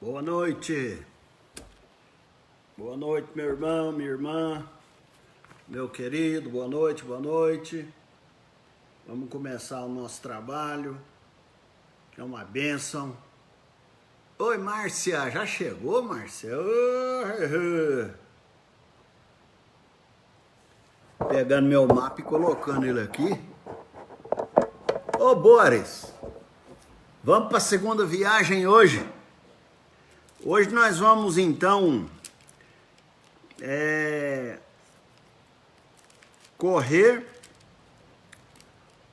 Boa noite. Boa noite, meu irmão, minha irmã, meu querido, boa noite, boa noite. Vamos começar o nosso trabalho, que é uma bênção. Oi, Márcia, já chegou, Márcia? Pegando meu mapa e colocando ele aqui. Ô, Boris, vamos para a segunda viagem hoje. Hoje nós vamos, então, correr,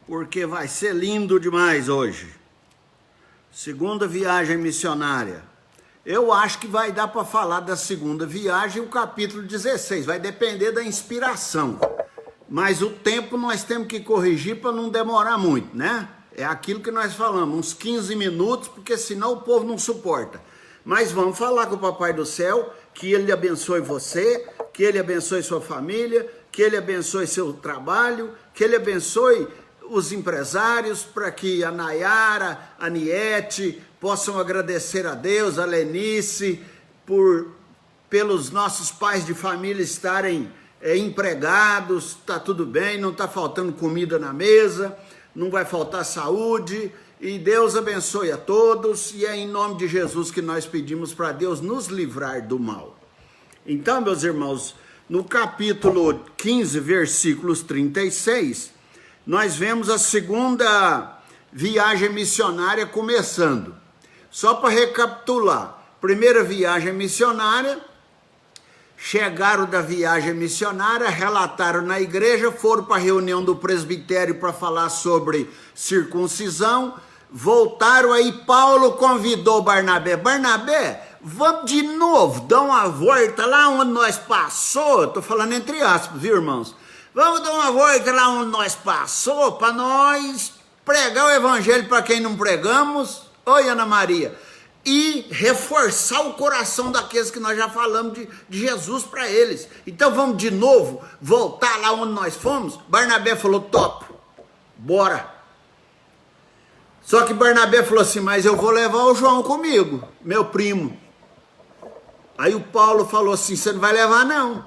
porque vai ser lindo demais hoje. Segunda viagem missionária. Eu acho que vai dar para falar da segunda viagem, o capítulo 16. Vai depender da inspiração. Mas o tempo nós temos que corrigir para não demorar muito, né? É aquilo que nós falamos, uns 15 minutos, porque senão o povo não suporta. Mas vamos falar com o Papai do Céu, que Ele abençoe você, que Ele abençoe sua família, que Ele abençoe seu trabalho, que Ele abençoe os empresários, para que a Nayara, a Niete possam agradecer a Deus, a Lenice, pelos nossos pais de família estarem empregados, está tudo bem, não está faltando comida na mesa, não vai faltar saúde, e Deus abençoe a todos, e é em nome de Jesus que nós pedimos para Deus nos livrar do mal. Então, meus irmãos, no capítulo 15, versículos 36, nós vemos a segunda viagem missionária começando. Só para recapitular, primeira viagem missionária, chegaram da viagem missionária, relataram na igreja, foram para a reunião do presbitério para falar sobre circuncisão, voltaram aí, Paulo convidou Barnabé. Barnabé, vamos de novo, dar uma volta lá onde nós passou, estou falando entre aspas, viu, irmãos? Vamos dar uma volta lá onde nós passou, para nós pregar o evangelho para quem não pregamos, oi Ana Maria, e reforçar o coração daqueles que nós já falamos de Jesus para eles. Então vamos de novo, voltar lá onde nós fomos? Barnabé falou, top, bora. Só que Barnabé falou assim, mas eu vou levar o João comigo, meu primo. Aí o Paulo falou assim, você não vai levar não.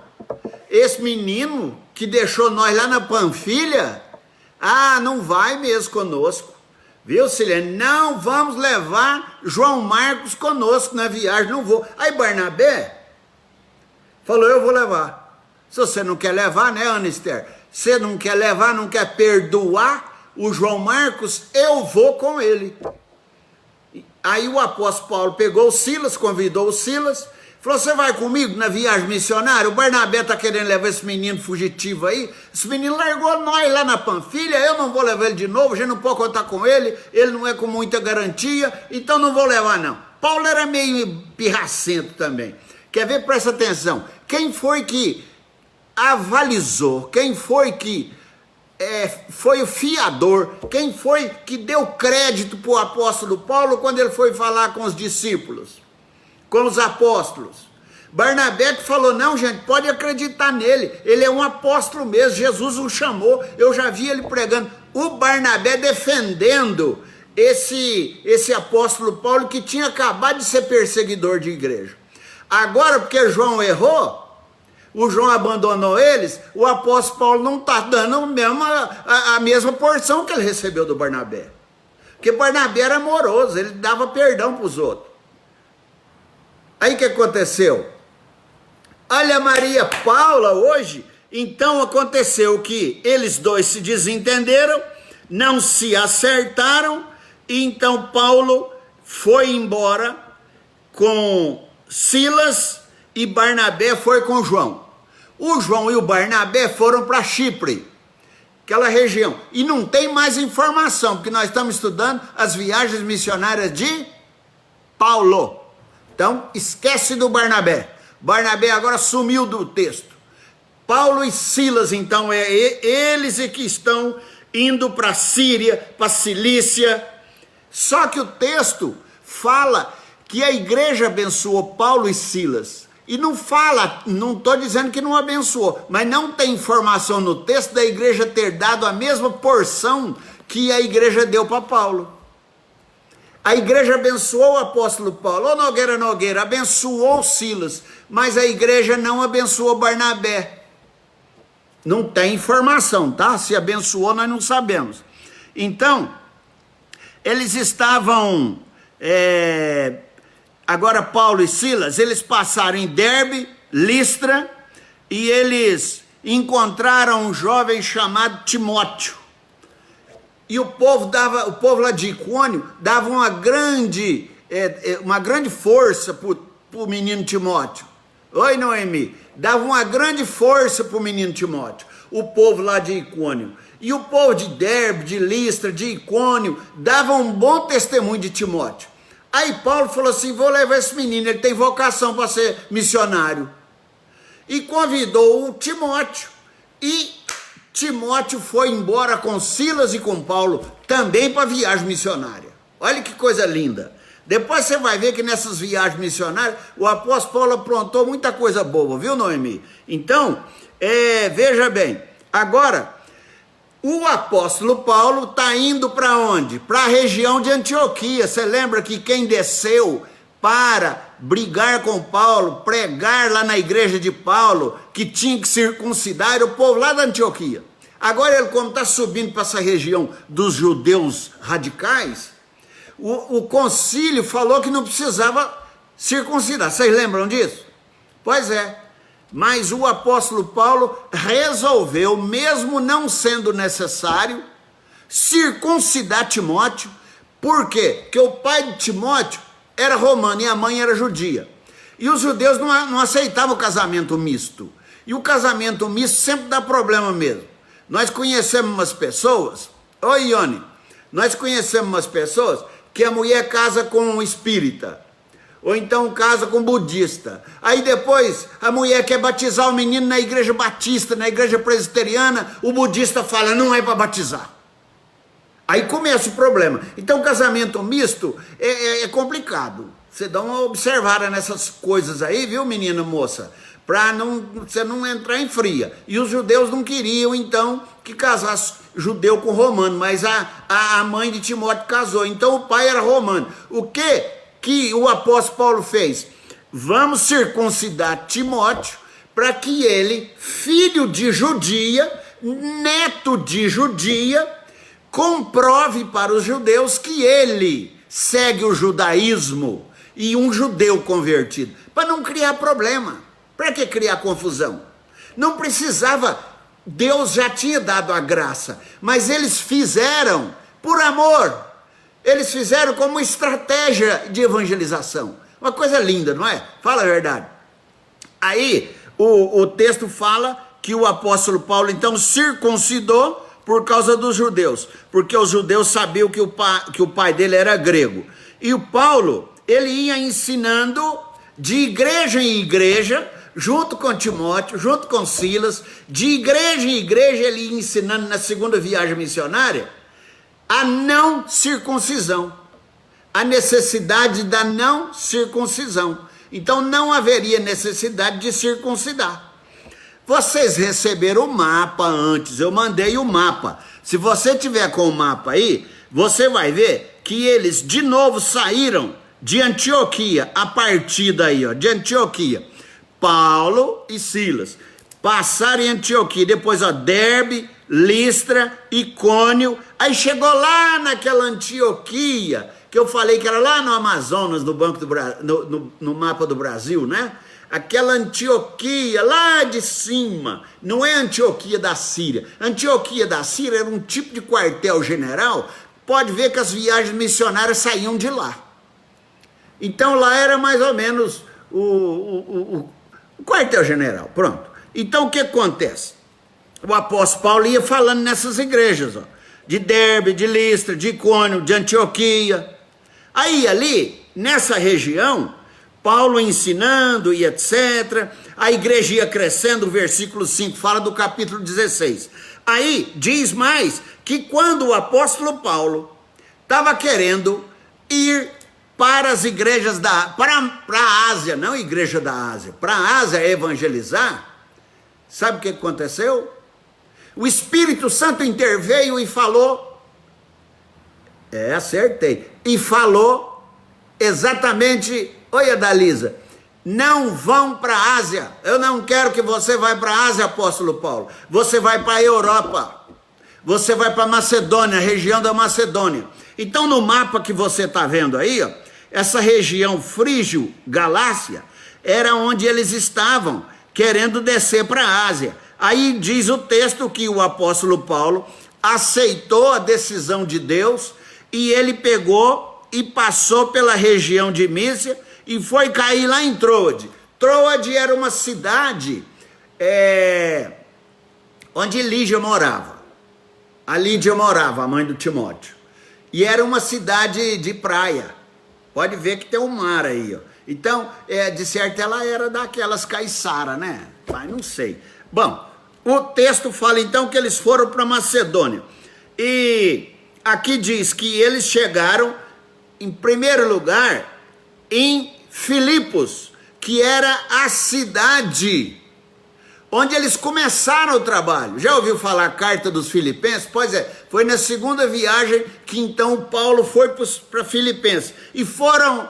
Esse menino que deixou nós lá na Panfilha, não vai mesmo conosco. Viu, Silene? Não vamos levar João Marcos conosco na viagem, não vou. Aí Barnabé falou, eu vou levar. Se você não quer levar, né, Ana Esther? Você não quer levar, não quer perdoar o João Marcos, eu vou com ele. Aí o apóstolo Paulo pegou o Silas, convidou o Silas, falou, você vai comigo na viagem missionária? O Barnabé está querendo levar esse menino fugitivo aí, esse menino largou nós lá na Panfilha, eu não vou levar ele de novo, a gente não pode contar com ele não é com muita garantia, então não vou levar não. Paulo era meio pirracento também. Quer ver? Presta atenção, quem foi que avalizou, quem foi que foi o fiador, quem foi que deu crédito para o apóstolo Paulo quando ele foi falar com os discípulos, com os apóstolos? Barnabé que falou, não gente, pode acreditar nele, ele é um apóstolo mesmo, Jesus o chamou, eu já vi ele pregando. O Barnabé defendendo esse apóstolo Paulo que tinha acabado de ser perseguidor de igreja. Agora porque João errou, o João abandonou eles, o apóstolo Paulo não está dando a mesma porção que ele recebeu do Barnabé. Porque Barnabé era amoroso, ele dava perdão para os outros. Aí o que aconteceu? Olha Maria Paula hoje, então aconteceu que eles dois se desentenderam, não se acertaram, e então Paulo foi embora com Silas e Barnabé foi com João. O João e o Barnabé foram para Chipre, aquela região, e não tem mais informação, porque nós estamos estudando as viagens missionárias de Paulo. Então, esquece do Barnabé. Barnabé agora sumiu do texto. Paulo e Silas, então, eles que estão indo para a Síria, para a Cilícia. Só que o texto fala que a igreja abençoou Paulo e Silas. E não fala, não estou dizendo que não abençoou, mas não tem informação no texto da igreja ter dado a mesma porção que a igreja deu para Paulo. A igreja abençoou o apóstolo Paulo. Ô Nogueira, abençoou Silas, mas a igreja não abençoou Barnabé. Não tem informação, tá? Se abençoou, nós não sabemos. Então, eles estavam... agora Paulo e Silas, eles passaram em Derbe, Listra, e eles encontraram um jovem chamado Timóteo. E o povo lá de Icônio dava uma grande força para o menino Timóteo. Oi, Noemi. Dava uma grande força para o menino Timóteo. O povo lá de Icônio. E o povo de Derbe, de Listra, de Icônio, dava um bom testemunho de Timóteo. Aí Paulo falou assim, vou levar esse menino, ele tem vocação para ser missionário. E convidou o Timóteo. E Timóteo foi embora com Silas e com Paulo, também para viagem missionária. Olha que coisa linda. Depois você vai ver que nessas viagens missionárias, o apóstolo Paulo aprontou muita coisa boa, viu, Noemi? Então, veja bem, agora, o apóstolo Paulo está indo para onde? Para a região de Antioquia. Você lembra que quem desceu para brigar com Paulo, pregar lá na igreja de Paulo, que tinha que circuncidar, era o povo lá da Antioquia. Agora ele, como está subindo para essa região dos judeus radicais, o concílio falou que não precisava circuncidar. Vocês lembram disso? Pois é. Mas o apóstolo Paulo resolveu, mesmo não sendo necessário, circuncidar Timóteo. Por quê? Porque o pai de Timóteo era romano e a mãe era judia. E os judeus não aceitavam o casamento misto. E o casamento misto sempre dá problema mesmo. Nós conhecemos umas pessoas, oi Ione, nós conhecemos umas pessoas que a mulher casa com um espírita, ou então casa com um budista. Aí depois a mulher quer batizar o menino na igreja batista, na igreja presbiteriana, o budista fala, não é para batizar. Aí começa o problema. Então, casamento misto é complicado. Você dá uma observada nessas coisas aí, viu, menina, moça? Para você não entrar em fria. E os judeus não queriam, então, que casasse judeu com romano, mas a mãe de Timóteo casou. Então, o pai era romano. O que o apóstolo Paulo fez? Vamos circuncidar Timóteo para que ele, filho de judia, neto de judia, comprove para os judeus que ele segue o judaísmo e um judeu convertido, para não criar problema. Para que criar confusão? Não precisava, Deus já tinha dado a graça, mas eles fizeram por amor, eles fizeram como estratégia de evangelização. Uma coisa linda, não é? Fala a verdade. Aí o texto fala que o apóstolo Paulo então circuncidou por causa dos judeus, porque os judeus sabiam que o pai dele era grego. E o Paulo, ele ia ensinando de igreja em igreja, junto com Timóteo, junto com Silas, de igreja em igreja ele ia ensinando na segunda viagem missionária a não circuncisão, a necessidade da não circuncisão. Então não haveria necessidade de circuncidar. Vocês receberam o mapa antes, eu mandei o mapa. Se você tiver com o mapa aí, você vai ver que eles de novo saíram de Antioquia, a partir daí, ó, de Antioquia. Paulo e Silas passaram em Antioquia, depois ó, Derbe, Listra, Icônio, aí chegou lá naquela Antioquia, que eu falei que era lá no Amazonas, no Banco do no mapa do Brasil, né? Aquela Antioquia lá de cima, não é Antioquia da Síria. Antioquia da Síria era um tipo de quartel-general, pode ver que as viagens missionárias saíam de lá. Então lá era mais ou menos o quartel-general, pronto. Então o que acontece? O apóstolo Paulo ia falando nessas igrejas, ó, de Derbe, de Listra, de Icônio, de Antioquia. Aí ali, nessa região, Paulo ensinando e etc. A igreja ia crescendo, o versículo 5 fala do capítulo 16. Aí diz mais que quando o apóstolo Paulo estava querendo ir para as igrejas para a Ásia, não a igreja da Ásia, para a Ásia evangelizar, sabe o que aconteceu? O Espírito Santo interveio e falou, Acertei. E falou exatamente, oi Adalisa, não vão para a Ásia. Eu não quero que você vá para a Ásia, apóstolo Paulo. Você vai para a Europa. Você vai para a Macedônia, a região da Macedônia. Então no mapa que você está vendo aí, ó, essa região Frígio-Galácia era onde eles estavam, querendo descer para a Ásia. Aí diz o texto que o apóstolo Paulo aceitou a decisão de Deus e ele pegou e passou pela região de Mísia e foi cair lá em Troade. Troade era uma cidade onde Lídia morava. A Lídia morava, a mãe do Timóteo. E era uma cidade de praia. Pode ver que tem um mar aí, ó. Então, de certo, ela era daquelas caiçara, né? Mas não sei. Bom, o texto fala então que eles foram para Macedônia. E aqui diz que eles chegaram, em primeiro lugar, em Filipos, que era a cidade onde eles começaram o trabalho. Já ouviu falar a carta dos Filipenses? Pois é, foi na segunda viagem que então Paulo foi para Filipenses. E foram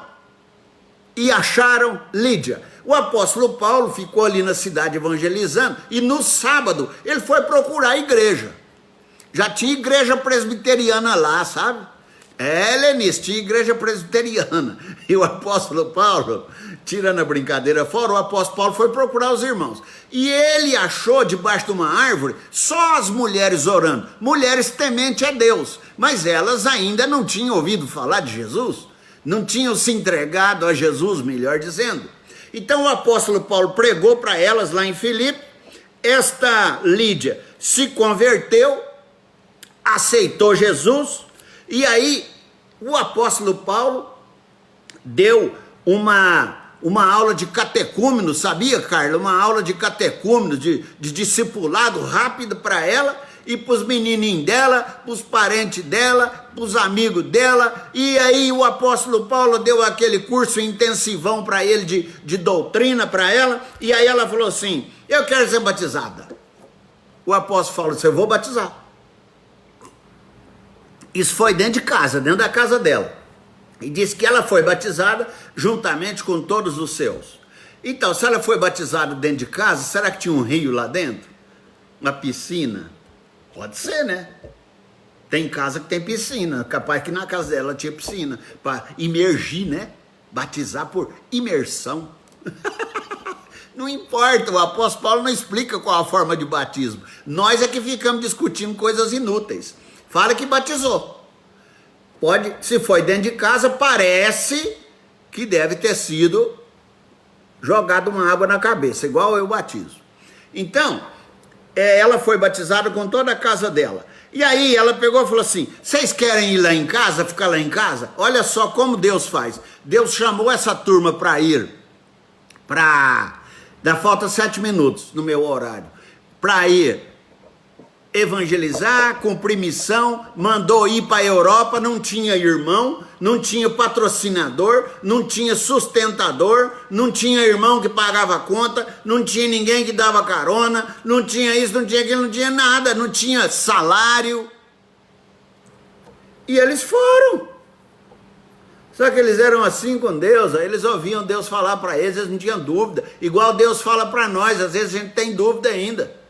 e acharam Lídia. O apóstolo Paulo ficou ali na cidade evangelizando e no sábado ele foi procurar a igreja. Já tinha igreja presbiteriana lá, sabe? Lenice, tinha igreja presbiteriana. E o apóstolo Paulo, tirando a brincadeira fora, o apóstolo Paulo foi procurar os irmãos. E ele achou debaixo de uma árvore só as mulheres orando. Mulheres tementes a Deus. Mas elas ainda não tinham ouvido falar de Jesus. Não tinham se entregado a Jesus, melhor dizendo. Então o apóstolo Paulo pregou para elas lá em Filipe. Esta Lídia se converteu, aceitou Jesus. E aí, o apóstolo Paulo deu uma aula de catecúmeno, sabia, Carla? Uma aula de catecúmeno, de discipulado rápido para ela e para os menininhos dela, para os parentes dela, para os amigos dela. E aí o apóstolo Paulo deu aquele curso intensivão para ele de doutrina para ela. E aí ela falou assim, eu quero ser batizada. O apóstolo falou assim, eu vou batizar. Isso foi dentro de casa, dentro da casa dela. E disse que ela foi batizada juntamente com todos os seus. Então, se ela foi batizada dentro de casa, será que tinha um rio lá dentro? Uma piscina? Pode ser, né? Tem casa que tem piscina. Capaz que na casa dela tinha piscina. Para imergir, né? Batizar por imersão. Não importa, o apóstolo Paulo não explica qual a forma de batismo. Nós é que ficamos discutindo coisas inúteis. Fala que batizou. Pode, se foi dentro de casa, parece que deve ter sido jogado uma água na cabeça, igual eu batizo. Então, ela foi batizada com toda a casa dela. E aí ela pegou e falou assim, vocês querem ir lá em casa, ficar lá em casa? Olha só como Deus faz. Deus chamou essa turma para ir dá falta 7 minutos no meu horário, para ir evangelizar, cumprir missão, mandou ir para a Europa, não tinha irmão, não tinha patrocinador, não tinha sustentador, não tinha irmão que pagava a conta, não tinha ninguém que dava carona, não tinha isso, não tinha aquilo, não tinha nada, não tinha salário. E eles foram. Só que eles eram assim com Deus, aí eles ouviam Deus falar para eles, eles não tinham dúvida. Igual Deus fala para nós, às vezes a gente tem dúvida ainda.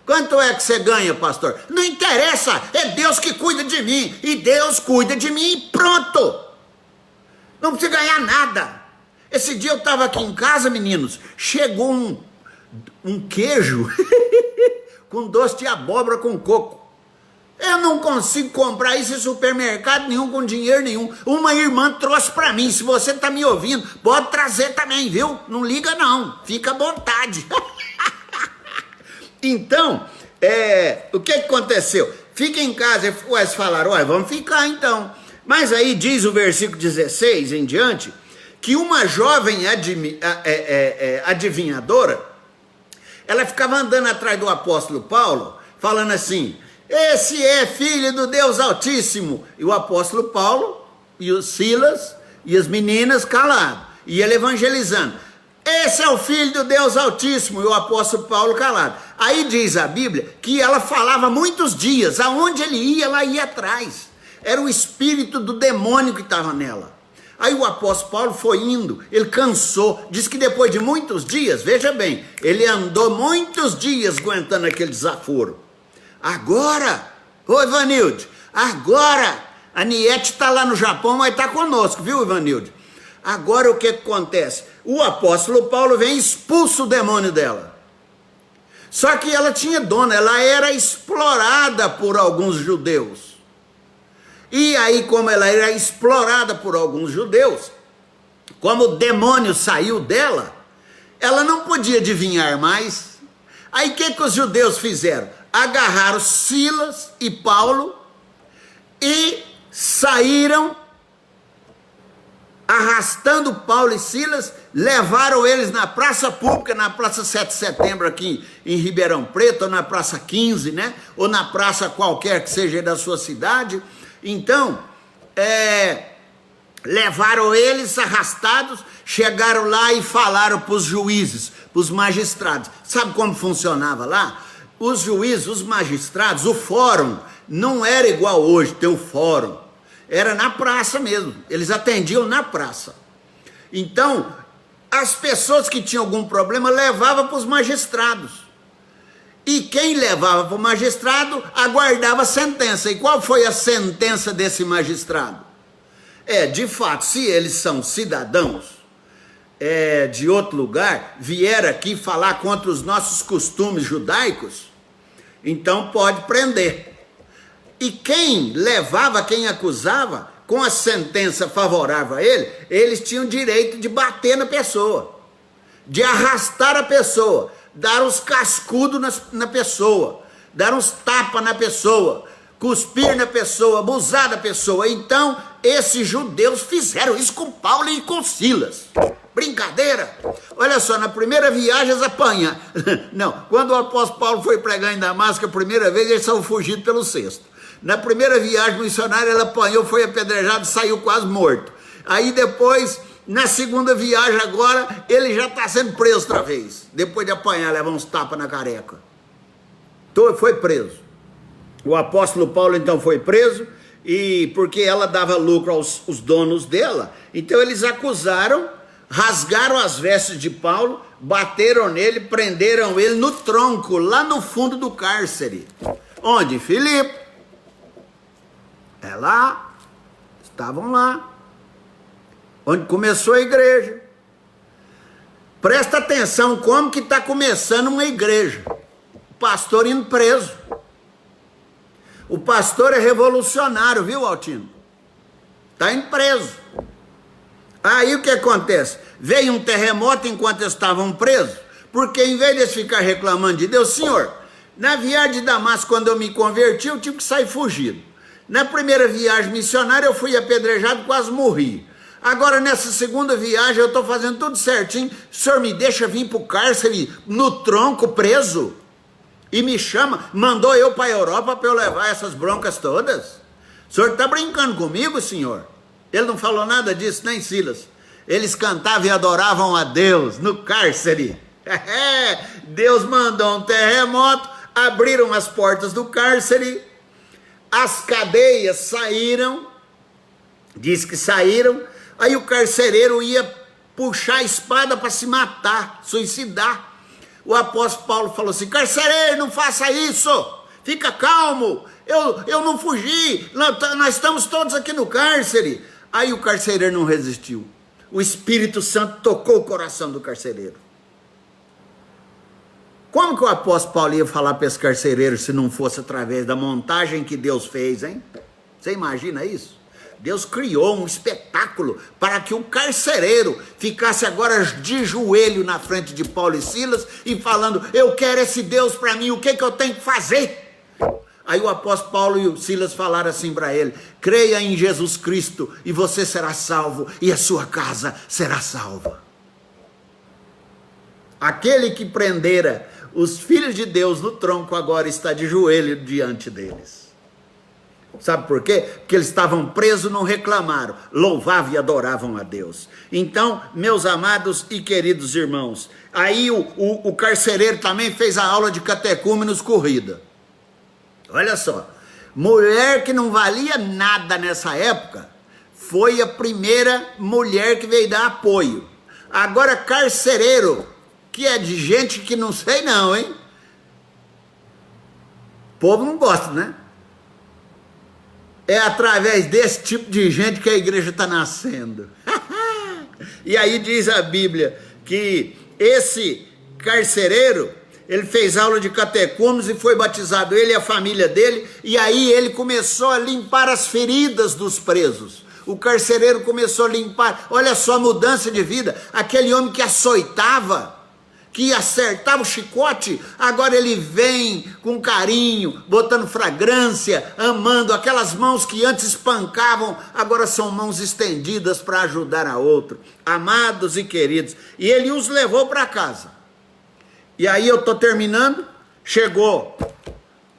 Quanto é que você ganha, pastor? Não interessa, é Deus que cuida de mim. E Deus cuida de mim e pronto. Não precisa ganhar nada. Esse dia eu estava aqui em casa, meninos, chegou um queijo com doce de abóbora com coco. Eu não consigo comprar isso em supermercado nenhum, com dinheiro nenhum. Uma irmã trouxe para mim. Se você está me ouvindo, pode trazer também, viu? Não liga não, fica à vontade. Então, o que aconteceu? Fica em casa, eles falaram, olha, vamos ficar então. Mas aí diz o versículo 16 em diante, que uma jovem adivinhadora, ela ficava andando atrás do apóstolo Paulo, falando assim, esse é filho do Deus Altíssimo. E o apóstolo Paulo, e os Silas, e as meninas calados, e ele evangelizando. Esse é o filho do Deus Altíssimo, e o apóstolo Paulo calado. Aí diz a Bíblia que ela falava muitos dias, aonde ele ia, ela ia atrás. Era o espírito do demônio que estava nela. Aí o apóstolo Paulo foi indo, ele cansou, diz que depois de muitos dias, veja bem, ele andou muitos dias aguentando aquele desaforo. Agora, ô Ivanilde, agora a Niete está lá no Japão, mas está conosco, viu, Ivanilde? Agora o que acontece? O apóstolo Paulo vem e expulsa o demônio dela. Só que ela tinha dono, ela era explorada por alguns judeus. E aí, como ela era explorada por alguns judeus, como o demônio saiu dela, ela não podia adivinhar mais. Aí o que os judeus fizeram? Agarraram Silas e Paulo e saíram arrastando Paulo e Silas, levaram eles na praça pública, na Praça 7 de Setembro aqui em Ribeirão Preto, ou na Praça 15, né? Ou na praça qualquer que seja da sua cidade. Então, levaram eles arrastados, chegaram lá e falaram para os juízes, para os magistrados. Sabe como funcionava lá? Os juízes, os magistrados, o fórum, não era igual hoje, ter o fórum. Era na praça mesmo, eles atendiam na praça. Então, as pessoas que tinham algum problema levavam para os magistrados. E quem levava para o magistrado aguardava a sentença. E qual foi a sentença desse magistrado? De fato, se eles são cidadãos de outro lugar, vieram aqui falar contra os nossos costumes judaicos, então pode prender. E quem levava, quem acusava, com a sentença favorável a ele, eles tinham direito de bater na pessoa, de arrastar a pessoa, dar uns cascudos na pessoa, dar uns tapas na pessoa, cuspir na pessoa, abusar da pessoa. Então, esses judeus fizeram isso com Paulo e com Silas. Brincadeira! Olha só, na primeira viagem eles apanham. Não, quando o apóstolo Paulo foi pregar em Damasco a primeira vez, eles são fugidos pelo cesto. Na primeira viagem missionária, ele apanhou, foi apedrejado, saiu quase morto. Aí depois, na segunda viagem agora, ele já está sendo preso outra vez. Depois de apanhar, levar uns tapas na careca. Então, foi preso. O apóstolo Paulo, então, foi preso, e porque ela dava lucro aos donos dela, então eles acusaram, rasgaram as vestes de Paulo, bateram nele, prenderam ele no tronco, lá no fundo do cárcere. Onde? Filipe. É lá, estavam lá, onde começou a igreja. Presta atenção como que está começando uma igreja. O pastor indo preso. O pastor é revolucionário, viu, Altino? Está indo preso. Aí o que acontece? Veio um terremoto enquanto eles estavam presos, porque em vez de eles ficar reclamando de Deus, Senhor, na viagem de Damasco, quando eu me converti, eu tive que sair fugido. Na primeira viagem missionária eu fui apedrejado, quase morri. Agora nessa segunda viagem eu estou fazendo tudo certinho. O senhor me deixa vir para o cárcere no tronco preso? E me chama, mandou eu para a Europa para eu levar essas broncas todas? O senhor está brincando comigo, senhor? Ele não falou nada disso, nem Silas. Eles cantavam e adoravam a Deus no cárcere. Deus mandou um terremoto, abriram as portas do cárcere, as cadeias saíram, diz que saíram, aí o carcereiro ia puxar a espada para se matar, suicidar. O apóstolo Paulo falou assim: carcereiro, não faça isso, fica calmo, eu não fugi, nós estamos todos aqui no cárcere. Aí o carcereiro não resistiu, o Espírito Santo tocou o coração do carcereiro. Como que o apóstolo Paulo ia falar para esse carcereiro se não fosse através da montagem que Deus fez, hein? Você imagina isso? Deus criou um espetáculo para que o carcereiro ficasse agora de joelho na frente de Paulo e Silas e falando: eu quero esse Deus para mim, o que eu tenho que fazer? Aí o apóstolo Paulo e o Silas falaram assim para ele: creia em Jesus Cristo e você será salvo e a sua casa será salva. Aquele que prendera os filhos de Deus no tronco agora está de joelho diante deles. Sabe por quê? Porque eles estavam presos, não reclamaram, louvavam e adoravam a Deus. Então, meus amados e queridos irmãos, aí o carcereiro também fez a aula de catecúmenos corrida. Olha só, Mulher que não valia nada nessa época, foi a primeira mulher que veio dar apoio. Agora, carcereiro, que é de gente que não sei não, hein? O povo não gosta, né? É através desse tipo de gente que a igreja está nascendo. E aí diz a Bíblia que esse carcereiro, ele fez aula de catecúmenos e foi batizado, ele e a família dele, e aí ele começou a limpar as feridas dos presos. O carcereiro começou a limpar, olha só a mudança de vida, aquele homem que açoitava, que acertava o chicote, agora ele vem com carinho, botando fragrância, amando, aquelas mãos que antes espancavam, agora são mãos estendidas para ajudar a outro, amados e queridos, e ele os levou para casa. E aí eu estou terminando, chegou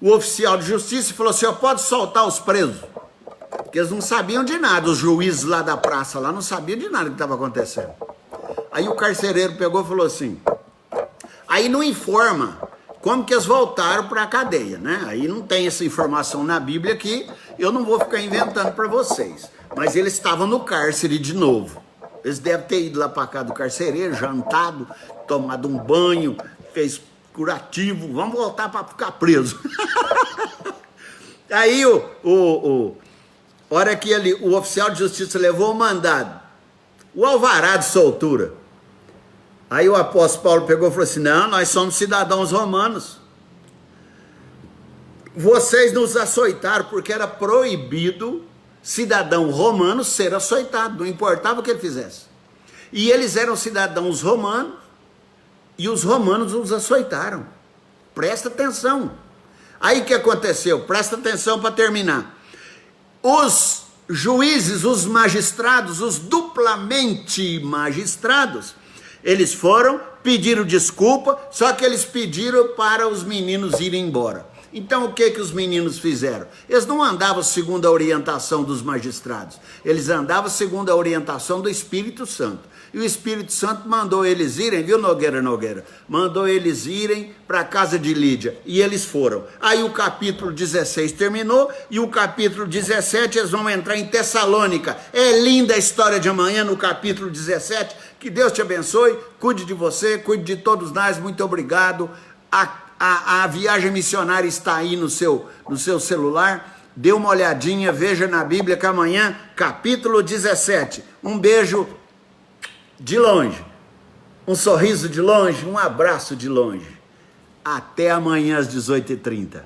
o oficial de justiça e falou assim, pode soltar os presos, porque eles não sabiam de nada, os juízes lá da praça lá não sabiam de nada que estava acontecendo. Aí o carcereiro pegou e falou assim, aí não informa como que eles voltaram para a cadeia, né? Aí não tem essa informação na Bíblia aqui, eu não vou ficar inventando para vocês. Mas eles estavam no cárcere de novo. Eles devem ter ido lá para cá do carcereiro, jantado, tomado um banho, fez curativo, vamos voltar para ficar preso. Aí hora que o oficial de justiça levou o mandado, o alvará de soltura. Aí o apóstolo Paulo pegou e falou assim, não, nós somos cidadãos romanos. Vocês nos açoitaram porque era proibido cidadão romano ser açoitado, não importava o que ele fizesse. E eles eram cidadãos romanos e os romanos os açoitaram. Presta atenção. Aí o que aconteceu? Presta atenção para terminar. Os juízes, os magistrados, os duplamente magistrados, eles foram, pediram desculpa, só que eles pediram para os meninos irem embora. Então o que os meninos fizeram? Eles não andavam segundo a orientação dos magistrados, eles andavam segundo a orientação do Espírito Santo. E o Espírito Santo mandou eles irem, viu, Nogueira? Mandou eles irem para a casa de Lídia, e eles foram. Aí o capítulo 16 terminou, e o capítulo 17 eles vão entrar em Tessalônica. É linda a história de amanhã no capítulo 17, que Deus te abençoe, cuide de você, cuide de todos nós, muito obrigado. A viagem missionária está aí no seu celular, dê uma olhadinha, veja na Bíblia que amanhã, capítulo 17. Um beijo de longe, um sorriso de longe, um abraço de longe. Até amanhã às 18h30.